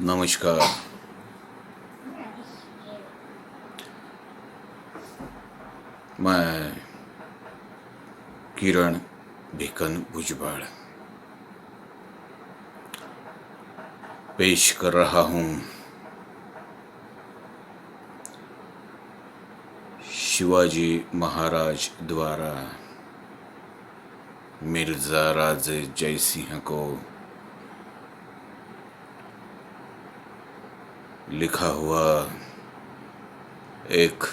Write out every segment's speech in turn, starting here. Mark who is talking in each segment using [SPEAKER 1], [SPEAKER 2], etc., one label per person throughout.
[SPEAKER 1] नमस्कार। मैं किरण भिकन भुजबल पेश कर रहा हूँ शिवाजी महाराज द्वारा मिर्ज़ा राजे जयसिंह को लिखा हुआ एक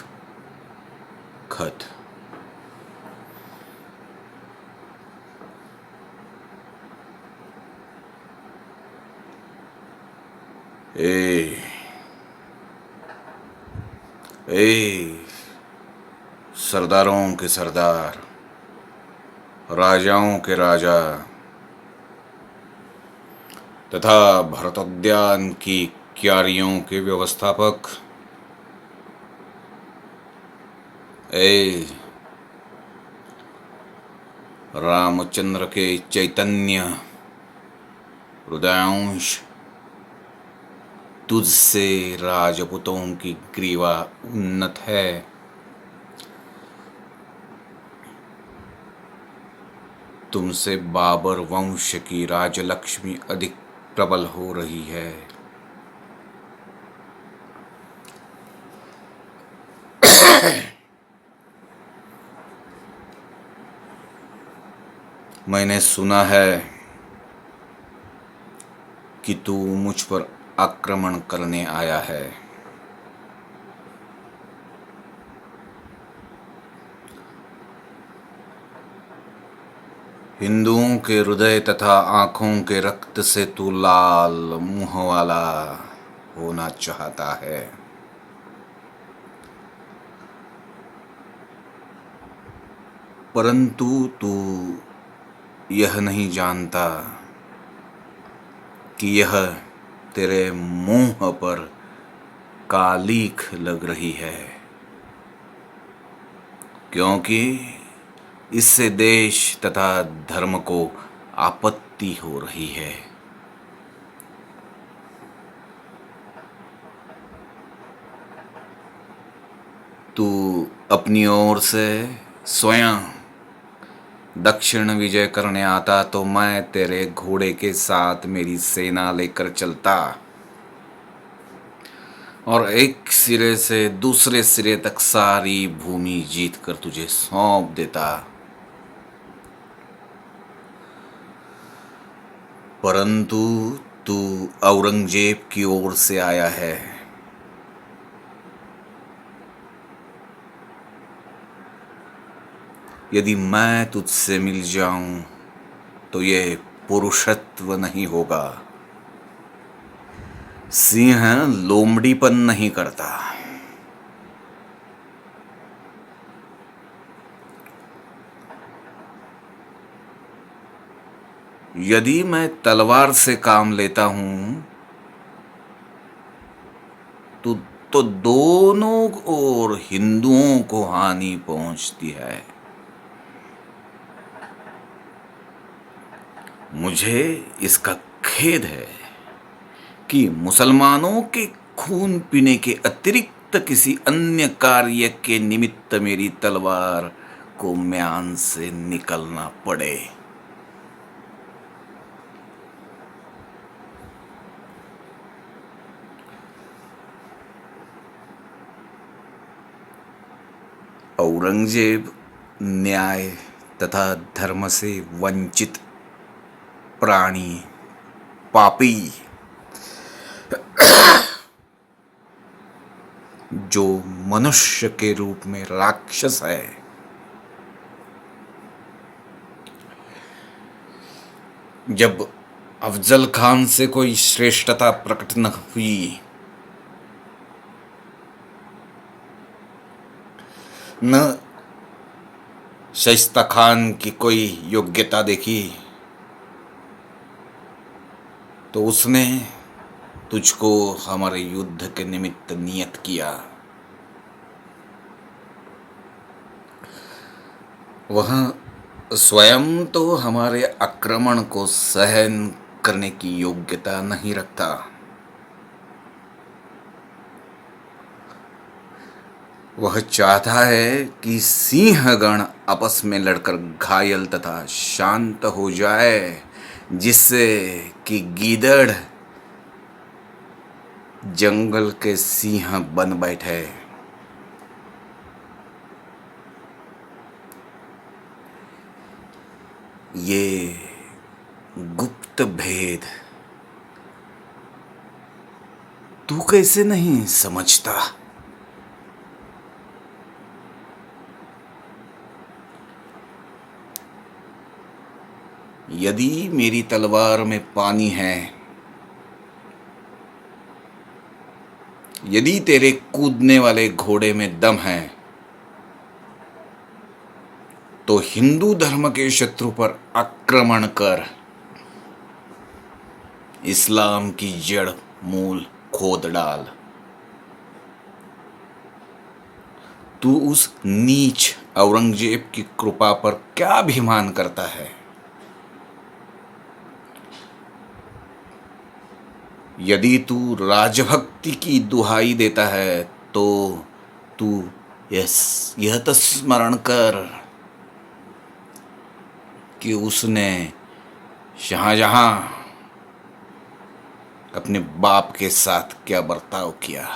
[SPEAKER 1] खत। ए सरदारों के सरदार, राजाओं के राजा तथा भरतोद्यान की क्यारियों के व्यवस्थापक, रामचंद्र के चैतन्य हृदयांश, तुझसे राजपूतों की ग्रीवा उन्नत है। तुमसे बाबर वंश की राजलक्ष्मी अधिक प्रबल हो रही है। मैंने सुना है कि तू मुझ पर आक्रमण करने आया है। हिंदुओं के हृदय तथा आंखों के रक्त से तू लाल मुंह वाला होना चाहता है। परंतु तू यह नहीं जानता कि यह तेरे मुंह पर कालीख लग रही है, क्योंकि इससे देश तथा धर्म को आपत्ति हो रही है। तू अपनी ओर से स्वयं दक्षिण विजय करने आता तो मैं तेरे घोड़े के साथ मेरी सेना लेकर चलता और एक सिरे से दूसरे सिरे तक सारी भूमि जीत कर तुझे सौंप देता। परंतु तू औरंगजेब की ओर से आया है। यदि मैं तुझसे मिल जाऊं तो ये पुरुषत्व नहीं होगा। सिंह लोमड़ीपन नहीं करता। यदि मैं तलवार से काम लेता हूं तो दोनों ओर हिंदुओं को हानि पहुंचती है। मुझे इसका खेद है कि मुसलमानों के खून पीने के अतिरिक्त किसी अन्य कार्य के निमित्त मेरी तलवार को म्यान से निकलना पड़े। औरंगजेब न्याय तथा धर्म से वंचित प्राणी, पापी, जो मनुष्य के रूप में राक्षस है, जब अफजल खान से कोई श्रेष्ठता प्रकट न हुई, न शाइस्ता खान की कोई योग्यता देखी, तो उसने तुझको हमारे युद्ध के निमित्त नियत किया। वह स्वयं तो हमारे आक्रमण को सहन करने की योग्यता नहीं रखता, वह चाहता है कि सिंहगण आपस में लड़कर घायल तथा शांत हो जाए, जिससे कि गीदड़ जंगल के सिंह बन बैठे। ये गुप्त भेद तू कैसे नहीं समझता? यदि मेरी तलवार में पानी है, यदि तेरे कूदने वाले घोड़े में दम है, तो हिंदू धर्म के शत्रु पर आक्रमण कर इस्लाम की जड़ मूल खोद डाल। तू उस नीच औरंगजेब की कृपा पर क्या अभिमान करता है? यदि तू राजभक्ति की दुहाई देता है, तो तू यह तो स्मरण कर कि उसने शाहजहां अपने बाप के साथ क्या बर्ताव किया।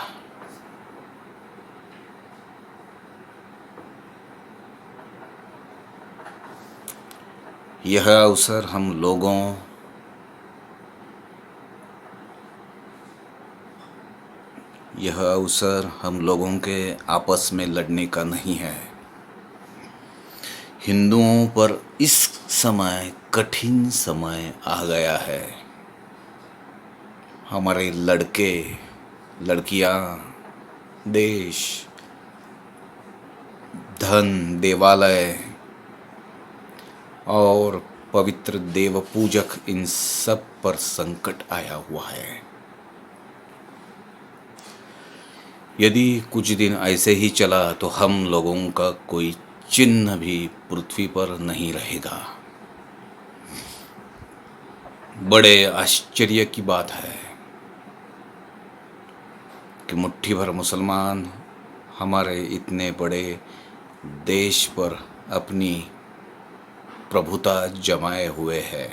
[SPEAKER 1] यह अवसर हम लोगों के आपस में लड़ने का नहीं है। हिंदुओं पर इस समय कठिन समय आ गया है। हमारे लड़के लड़कियां देश, धन, देवालय और पवित्र देव पूजक, इन सब पर संकट आया हुआ है। यदि कुछ दिन ऐसे ही चला तो हम लोगों का कोई चिन्ह भी पृथ्वी पर नहीं रहेगा। बड़े आश्चर्य की बात है कि मुट्ठी भर मुसलमान हमारे इतने बड़े देश पर अपनी प्रभुता जमाए हुए है।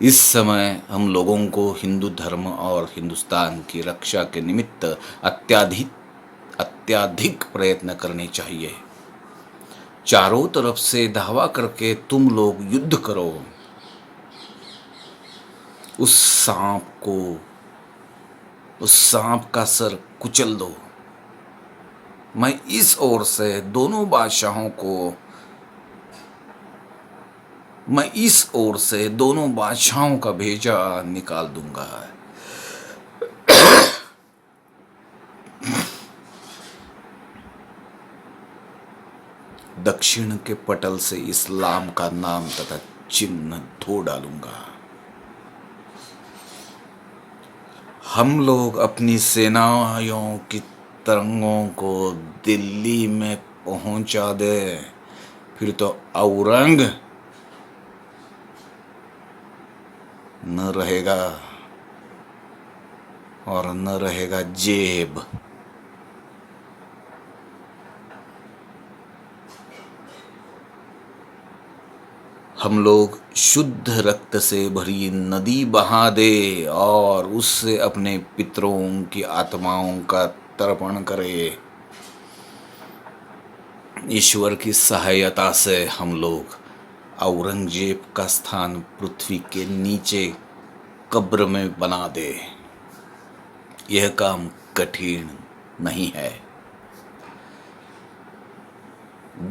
[SPEAKER 1] इस समय हम लोगों को हिंदू धर्म और हिंदुस्तान की रक्षा के निमित्त अत्याधिक प्रयत्न करने चाहिए। चारों तरफ से धावा करके तुम लोग युद्ध करो। उस सांप का सर कुचल दो। मैं इस ओर से दोनों बादशाहों का भेजा निकाल दूंगा। दक्षिण के पटल से इस्लाम का नाम तथा चिन्ह धो डालूंगा। हम लोग अपनी सेनाओं की तरंगों को दिल्ली में पहुंचा दे, फिर तो औरंग न रहेगा और न रहेगा जेब। हम लोग शुद्ध रक्त से भरी नदी बहा दे और उससे अपने पितरों की आत्माओं का तर्पण करे। ईश्वर की सहायता से हम लोग औरंगजेब का स्थान पृथ्वी के नीचे कब्र में बना दे। यह काम कठिन नहीं है।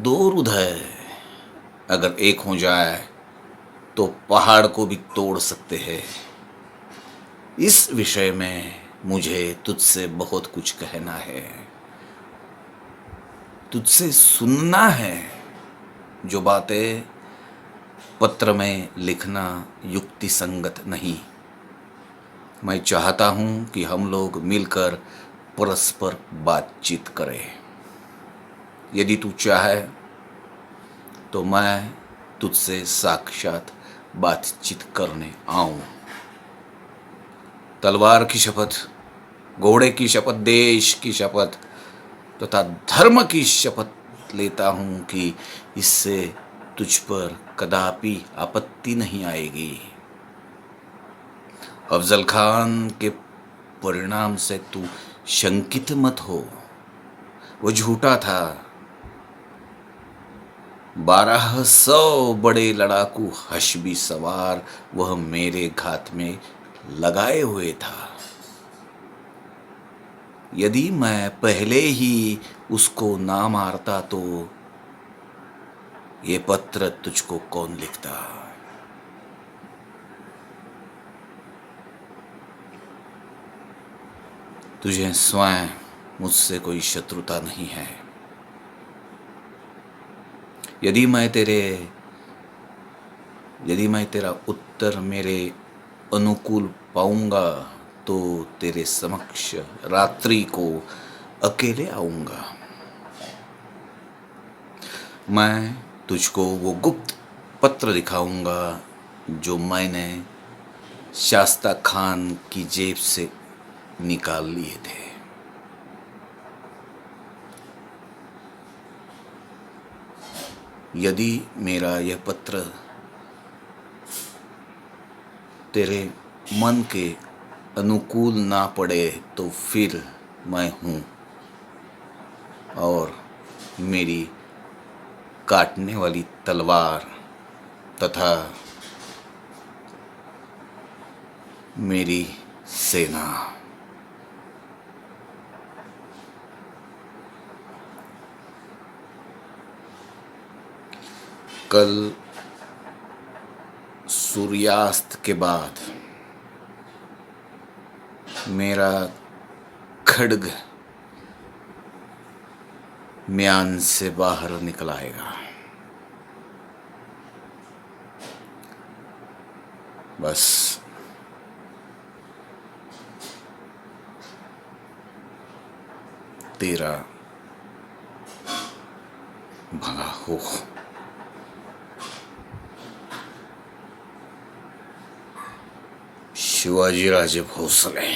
[SPEAKER 1] दो हृदय अगर एक हो जाए तो पहाड़ को भी तोड़ सकते हैं। इस विषय में मुझे तुझसे बहुत कुछ कहना है, तुझसे सुनना है। जो बातें पत्र में लिखना युक्ति संगत नहीं। मैं चाहता हूं कि हम लोग मिलकर परस्पर बातचीत करें। यदि तू चाहे तो मैं तुझसे साक्षात बातचीत करने आऊं। तलवार की शपथ घोड़े की शपथ, देश की शपथ तथा धर्म की शपथ लेता हूं कि इससे तुझ पर कदापि आपत्ति नहीं आएगी। अफजल खान के परिणाम से तू शंकित मत हो, वो झूठा था। 1200 बड़े लड़ाकू हशबी सवार वह मेरे घात में लगाए हुए था। यदि मैं पहले ही उसको ना मारता तो ये पत्र तुझको कौन लिखता। तुझे स्वयं मुझसे कोई शत्रुता नहीं है। यदि मैं तेरा उत्तर मेरे अनुकूल पाऊंगा तो तेरे समक्ष रात्रि को अकेले आऊंगा। मैं तुझको वो गुप्त पत्र दिखाऊंगा जो मैंने शास्ता खान की जेब से निकाल लिए थे। यदि मेरा यह पत्र तेरे मन के अनुकूल ना पड़े तो फिर मैं हूँ और मेरी काटने वाली तलवार तथा मेरी सेना। कल सूर्यास्त के बाद मेरा खड्ग म्यान से बाहर निकल आएगा। बस तेरा भला हो। शिवाजीराजे भोसले।